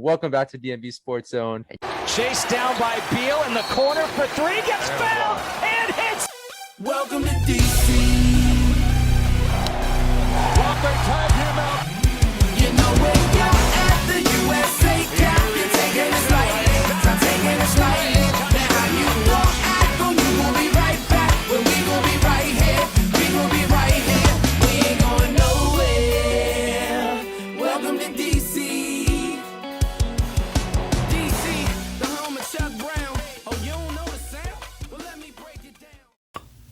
Welcome back to DMV Sports Zone. Chased down by Beal in the corner for three, gets fouled and hits. Welcome to DC. Walker tied him out. You know where you're at, the USA cap. You're taking it slightly, I'm taking it slightly. Now how you gon' act on you gon' be right back. When we gon' be right here, we gon' be right here. We ain't going nowhere. Welcome to DC.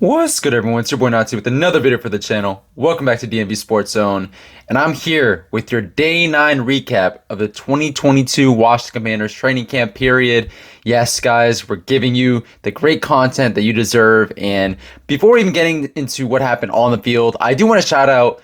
What's good, everyone? It's your boy Nazi with another video for the channel. Welcome back to DMV Sports Zone, and I'm here with your Day 9 recap of the 2022 Washington Commanders training camp period. Yes, guys, we're giving you the great content that you deserve, and before even getting into what happened on the field, I do want to shout out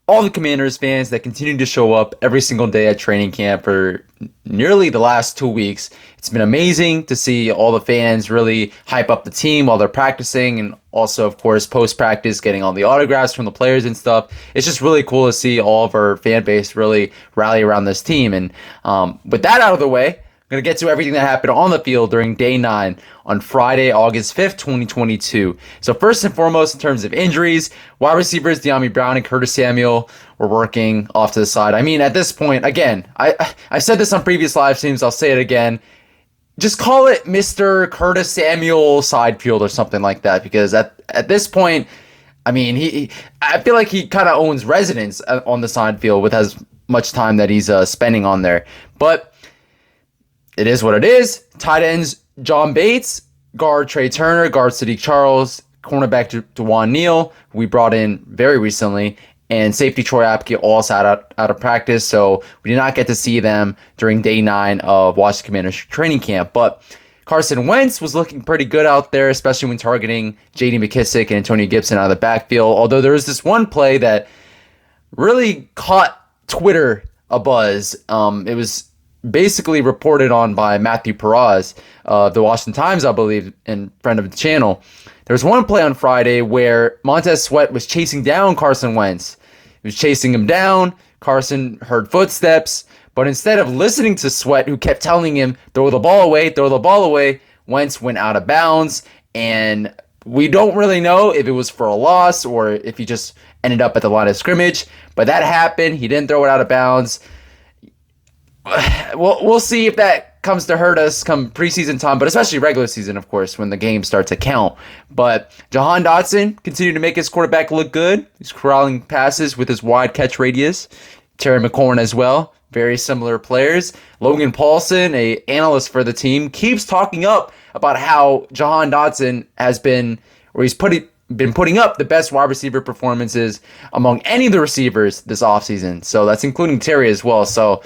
all the Commanders fans that continue to show up every single day at training camp for nearly the last 2 weeks. It's been amazing to see all the fans really hype up the team while they're practicing, and also, of course, post-practice, getting all the autographs from the players and stuff. It's just really cool to see all of our fan base really rally around this team. And with that out of the way, I'm going to get to everything that happened on the field during Day 9 on Friday, August 5th, 2022. So first and foremost, in terms of injuries, wide receivers De'Ami Brown and Curtis Samuel were working off to the side. I mean, at this point, again, I said this on previous live streams, I'll say it again. Just call it Mr. Curtis Samuel side field or something like that, because at this point, I mean, I feel like he kind of owns residence on the side field with as much time that he's spending on there. But it is what it is. Tight ends, John Bates, guard Trey Turner, guard Sadiq Charles, cornerback DeJuan Neal, who we brought in very recently, and safety Troy Apke all sat out of practice, so we did not get to see them during Day 9 of Washington Commanders training camp. But Carson Wentz was looking pretty good out there, especially when targeting J.D. McKissic and Antonio Gibson out of the backfield, although there was this one play that really caught Twitter abuzz. It was basically reported on by Matthew Perez of the Washington Times, I believe, and friend of the channel. There was one play on Friday where Montez Sweat was chasing down Carson Wentz. He was chasing him down. Carson heard footsteps, but instead of listening to Sweat, who kept telling him, throw the ball away, Wentz went out of bounds, and we don't really know if it was for a loss or if he just ended up at the line of scrimmage, but that happened. He didn't throw it out of bounds. We'll see if that comes to hurt us come preseason time, but especially regular season, of course, when the games start to count. But Johan Dodson continued to make his quarterback look good. He's corralling passes with his wide catch radius. Terry McLaurin as well. Very similar players. Logan Paulson, an analyst for the team, keeps talking up about how Johan Dodson has been, or he's been putting up the best wide receiver performances among any of the receivers this offseason. So that's including Terry as well. So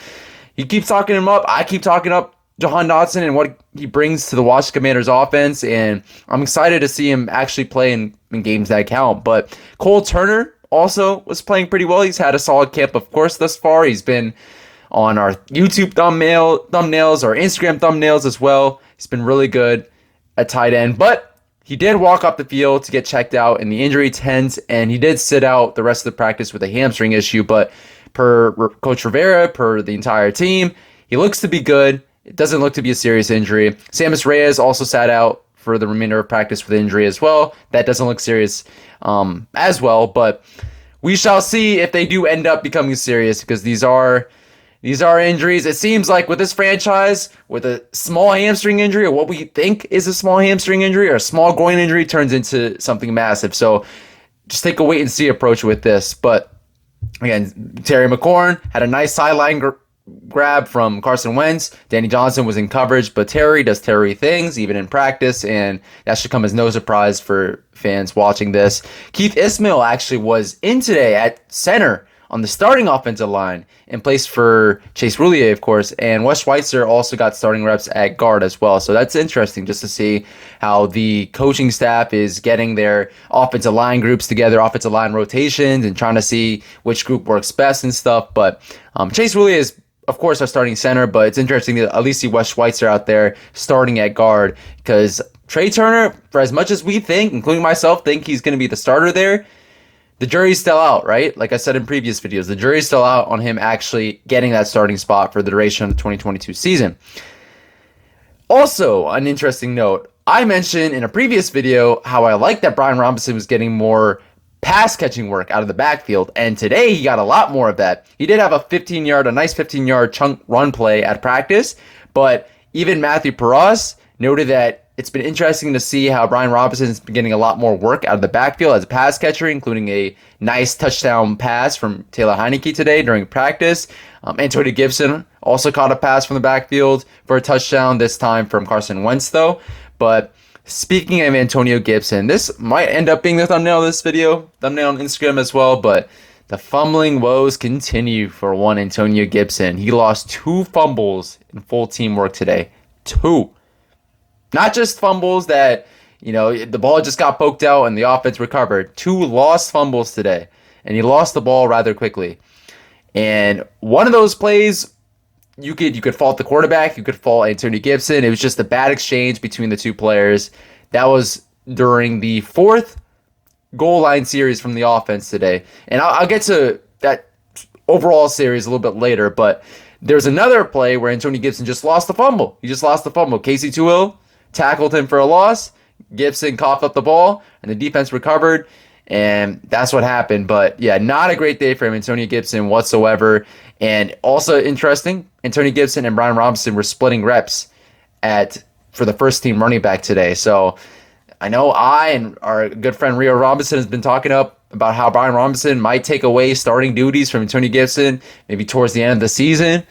he keeps talking him up. I keep talking up Johan Dodson and what he brings to the Washington Commanders offense, and I'm excited to see him actually play in games that count. But Cole Turner also was playing pretty well. He's had a solid camp, of course, thus far. He's been on our YouTube thumbnails, our Instagram thumbnails as well. He's been really good at tight end, but he did walk off the field to get checked out in the injury tent, and he did sit out the rest of the practice with a hamstring issue. But per Coach Rivera, per the entire team, he looks to be good. It doesn't look to be a serious injury. Sammis Reyes also sat out for the remainder of practice with injury as well. That doesn't look serious as well, but we shall see if they do end up becoming serious, because these are injuries. It seems like with this franchise, with a small hamstring injury, or what we think is a small hamstring injury or a small groin injury, turns into something massive. So just take a wait and see approach with this. But again, Terry McLaurin had a nice sideline grab from Carson Wentz. Danny Johnson was in coverage, but Terry does Terry things, even in practice, and that should come as no surprise for fans watching this. Keith Ismail actually was in today at center on the starting offensive line in place for Chase Roulier, of course, and Wes Schweitzer also got starting reps at guard as well. So that's interesting just to see how the coaching staff is getting their offensive line groups together, offensive line rotations, and trying to see which group works best and stuff. But Chase Roulier is, of course, our starting center, but it's interesting to at least see Wes Schweitzer out there starting at guard, because Trey Turner, for as much as we think, including myself, think he's going to be the starter there, the jury's still out, right? Like I said in previous videos, the jury's still out on him actually getting that starting spot for the duration of the 2022 season. Also, an interesting note, I mentioned in a previous video how I liked that Brian Robinson was getting more pass catching work out of the backfield, and today he got a lot more of that. He did have a nice 15-yard chunk run play at practice, but even Matthew Perez noted that it's been interesting to see how Brian Robinson's been getting a lot more work out of the backfield as a pass catcher, including a nice touchdown pass from Taylor Heineke today during practice. Antonio Gibson also caught a pass from the backfield for a touchdown, this time from Carson Wentz, though. But speaking of Antonio Gibson, this might end up being the thumbnail of this video, thumbnail on Instagram as well, but the fumbling woes continue for one Antonio Gibson. He lost 2 fumbles in full team work today. 2. Not just fumbles that, the ball just got poked out and the offense recovered. 2 lost fumbles today, and he lost the ball rather quickly. And one of those plays, you could fault the quarterback, you could fault Antonio Gibson. It was just a bad exchange between the 2 players. That was during the 4th goal line series from the offense today. And I'll get to that overall series a little bit later, but there's another play where Antonio Gibson just lost the fumble. He just lost the fumble. Casey Tuhill tackled him for a loss. Gibson coughed up the ball, and the defense recovered, and that's what happened. But yeah, not a great day for him, Antonio Gibson, whatsoever. And also interesting, Antonio Gibson and Brian Robinson were splitting reps for the first team running back today. So I know I and our good friend Rio Robinson has been talking about how Brian Robinson might take away starting duties from Antonio Gibson maybe towards the end of the season.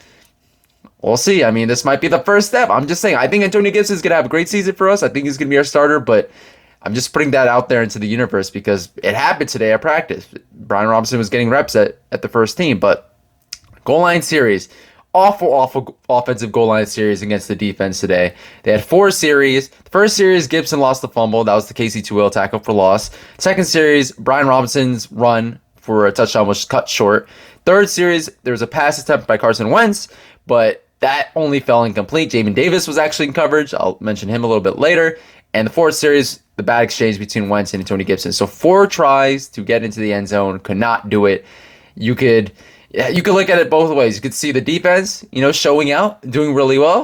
We'll see. I mean, this might be the first step. I'm just saying, I think Antonio Gibson is going to have a great season for us. I think he's going to be our starter, but I'm just putting that out there into the universe because it happened today at practice. Brian Robinson was getting reps at the first team, but goal line series, awful offensive goal line series against the defense today. They had 4 series. The first series, Gibson lost the fumble. That was the Casey Tuhill tackle for loss. Second series, Brian Robinson's run for a touchdown was cut short. Third series, there was a pass attempt by Carson Wentz, but that only fell incomplete. Jamin Davis was actually in coverage. I'll mention him a little bit later. And the 4th series, the bad exchange between Wentz and Antonio Gibson. So 4 tries to get into the end zone, could not do it. You could look at it both ways. You could see the defense, showing out, doing really well.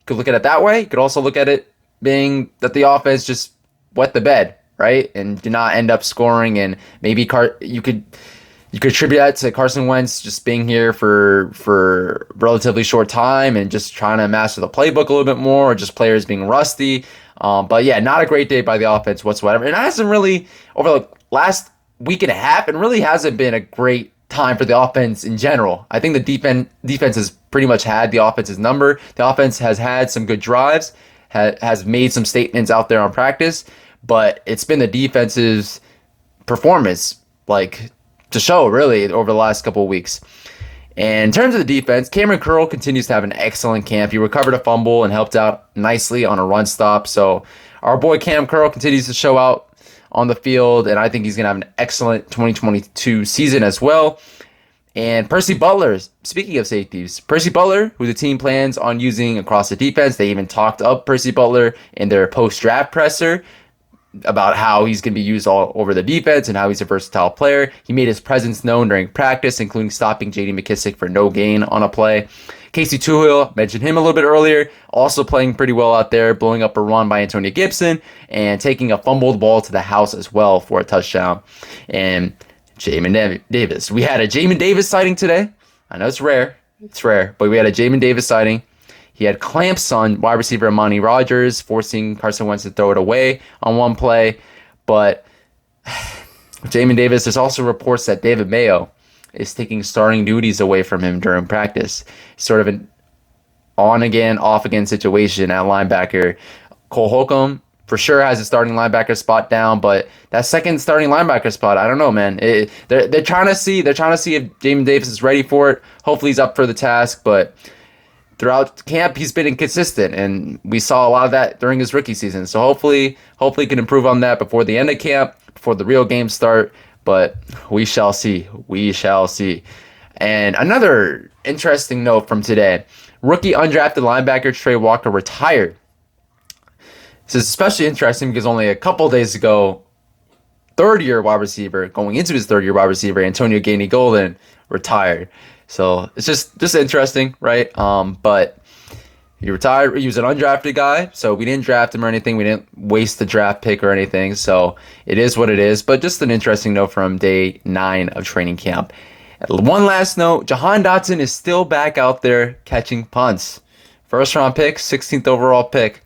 You could look at it that way. You could also look at it being that the offense just wet the bed, right? And did not end up scoring. And maybe you could attribute that to Carson Wentz just being here for relatively short time and just trying to master the playbook a little bit more, or just players being rusty. But yeah, not a great day by the offense whatsoever. And it hasn't really, over the last week and a half, it really hasn't been a great time for the offense in general. I think the defense has pretty much had the offense's number. The offense has had some good drives, has made some statements out there on practice, but it's been the defense's performance, to show really over the last couple of weeks. And in terms of the defense, Cameron Curl continues to have an excellent camp. He recovered a fumble and helped out nicely on a run stop. So our boy Cam Curl continues to show out on the field, and I think he's going to have an excellent 2022 season as well. And Percy Butler, speaking of safeties, Percy Butler, who the team plans on using across the defense, they even talked up Percy Butler in their post-draft presser about how he's going to be used all over the defense and how he's a versatile player. He made his presence known during practice, including stopping J.D. McKissick for no gain on a play. Casey Tuhill, mentioned him a little bit earlier, also playing pretty well out there, blowing up a run by Antonio Gibson and taking a fumbled ball to the house as well for a touchdown. And Jamin Davis. We had a Jamin Davis sighting today. I know it's rare, but we had a Jamin Davis sighting. He had clamps on wide receiver Amani Rodgers, forcing Carson Wentz to throw it away on one play. But Jamin Davis, there's also reports that David Mayo is taking starting duties away from him during practice. Sort of an on-again, off-again situation at linebacker. Cole Holcomb for sure has a starting linebacker spot down, but that second starting linebacker spot, I don't know, man. They're trying to see if Jamin Davis is ready for it. Hopefully he's up for the task, but throughout camp, he's been inconsistent, and we saw a lot of that during his rookie season. So hopefully he can improve on that before the end of camp, before the real games start. But we shall see. And another interesting note from today: rookie undrafted linebacker Trey Walker retired. This is especially interesting because only a couple days ago, third year wide receiver, going into his third year wide receiver, Antonio Gainey Golden, retired. So it's just interesting, right? But he retired. He was an undrafted guy, so we didn't draft him or anything. We didn't waste the draft pick or anything. So it is what it is. But just an interesting note from day 9 of training camp. One last note, Johan Dodson is still back out there catching punts. First round pick, 16th overall pick.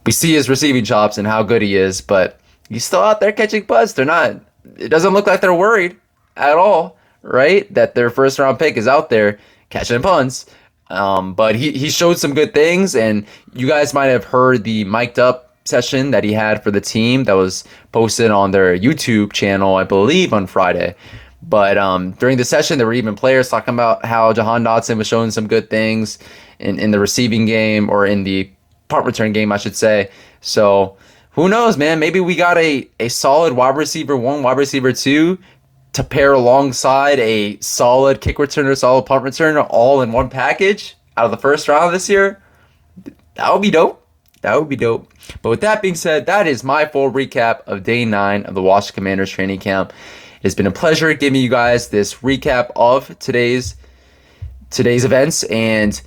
We see his receiving chops and how good he is, but he's still out there catching punts. It doesn't look like they're worried at all, right? That their first round pick is out there catching punts. But he showed some good things, and you guys might have heard the mic'd up session that he had for the team that was posted on their YouTube channel, I believe, on Friday. But during the session, there were even players talking about how Johan Dodson was showing some good things in the receiving game, or in the punt return game, I should say. So who knows, man? Maybe we got a solid wide receiver 1, wide receiver 2 to pair alongside a solid kick returner, solid punt returner, all in one package out of the first round this year. That would be dope. That would be dope. But with that being said, that is my full recap of day 9 of the Washington Commanders training camp. It has been a pleasure giving you guys this recap of today's events, and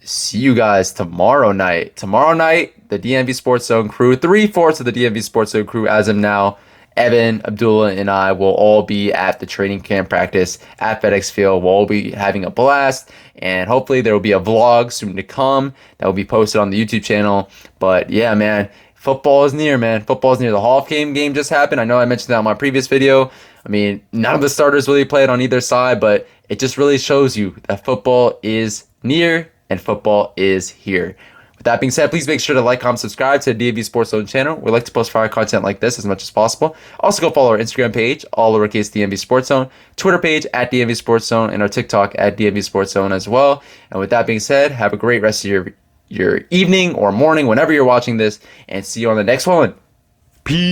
see you guys tomorrow night. Tomorrow night, the DMV Sports Zone crew, 3/4 of the DMV Sports Zone crew as of now, Evan, Abdullah, and I will all be at the training camp practice at FedEx Field. We'll all be having a blast, and hopefully there will be a vlog soon to come that will be posted on the YouTube channel. But yeah, man, football is near, man. Football is near. The Hall of Fame game just happened. I know I mentioned that on my previous video. I mean, none of the starters really played on either side, but it just really shows you that football is near and football is here. With that being said, please make sure to like, comment, subscribe to the DMV Sports Zone channel. We like to post fire content like this as much as possible. Also, go follow our Instagram page, all lowercase DMV Sports Zone, Twitter page at DMV Sports Zone, and our TikTok at DMV Sports Zone as well. And with that being said, have a great rest of your evening or morning, whenever you're watching this, and see you on the next one. Peace.